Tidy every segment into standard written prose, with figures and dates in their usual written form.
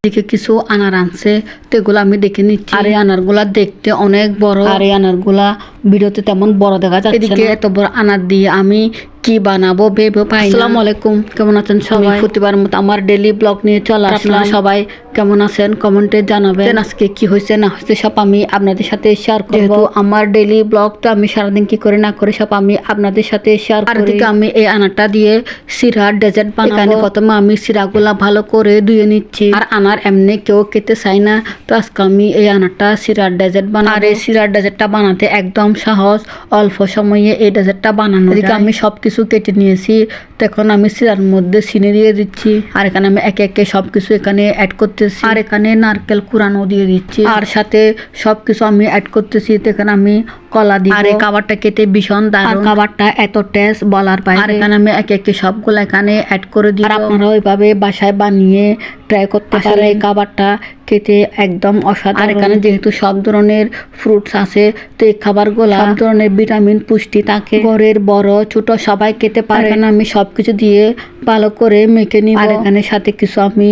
এদিকে কিছু আনার আনছে, তো এগুলো আমি দেখে নিচ্ছি। আর এই আনারগুলা দেখতে অনেক বড়, আর এই আনারগুলা ভিডিওতে তেমন বড় দেখা যাচ্ছে। এদিকে এত বড় আনার দিয়ে আমি কি বানাবো ভেবে পাই না। আসসালামু আলাইকুম, কেমন আছেন সবাই? প্রতিবার মতো আমার ডেইলি ব্লগ নিয়ে চলে আসলাম। সবাই কেমন আছেন কমেন্টে জানাবেন। আজকে কি হয়েছে না হয়েছে সব আমি আপনাদের সাথে শেয়ার করব। যেহেতু আমার ডেইলি ব্লগ, তো আমি সারাদিন কি করে না করে সব আমি আপনাদের সাথে শেয়ার করি। আর এদিকে আমি এই আনারটা দিয়ে সিরার ডেজার্ট বানাবো। এখানে প্রথমে আমি সিরাগুলা ভালো করে ধুয়ে নিচ্ছি। আর আনার এমনি কেউ খেতে চাই না, তো আজকে আমি এই আনারটা সিরার ডেজার্ট বানাবো। আর এই সিরার ডেজার্টটা বানাতে একদম সহজ, অল্প সময়ে এই ডেজার্টটা বানানো যায়। এদিকে আমি সবকিছু কেটে নিয়েছি, তো এখন আমি সিরার মধ্যে চিনি দিয়ে দিচ্ছি। আর এখানে আমি একে একে সবকিছু এখানে অ্যাড করতেছি। আর এখানে নারকেল কুড়ানো দিয়ে দিচ্ছি, আর সাথে সবকিছু আমি অ্যাড করতেছি। তো এখানে আমি কলা দিব। আর এই খাবারটা খেতে ভীষণ দারুণ, খাবারটা এত টেস্ট বলার বাইরে। আর এখানে আমি একে একে সবগুলো এখানে অ্যাড করে দিই। আর আপনারা ওইভাবে বাসায় বানিয়ে ট্রাই করতে পারেন। এই খাবারটা খেতে একদম অসাধারণ। আর এখানে যেহেতু সব ধরনের ফ্রুটস আছে, তো এই খাবারগুলো সব ধরনের ভিটামিন পুষ্টি থাকে, ঘরের বড় ছোট সবাই খেতে পারে। এখানে আমি সবকিছু দিয়ে ভালো করে মেখে নিব। আর এখানে সাথে কিছু আমি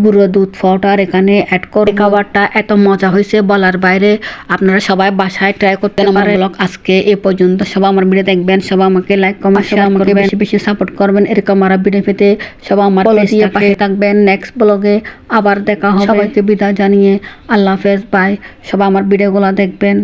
গুঁড়ো দুধ পাউডার এখানে অ্যাড করব। খাবারটা এত মজা হয়েছে বলার বাইরে, আপনারা সবাই বাসায় ট্রাই করতে পারেন। আমার ব্লগ আজকে এই পর্যন্ত। সবাই আমার ভিডিও দেখবেন, সবাই আমাকে লাইক কমেন্ট শেয়ার করবেন, বেশি বেশি সাপোর্ট করবেন। এরকম আমার ভিডিও পেতে সবাই আমার পাশে থাকবেন। নেক্সট ব্লগে আবার দেখা হবে। সবাইকে বিদায় জানিয়ে আল্লাহ হাফেজ, বাই। সবাই আমার ভিডিওগুলো দেখবেন।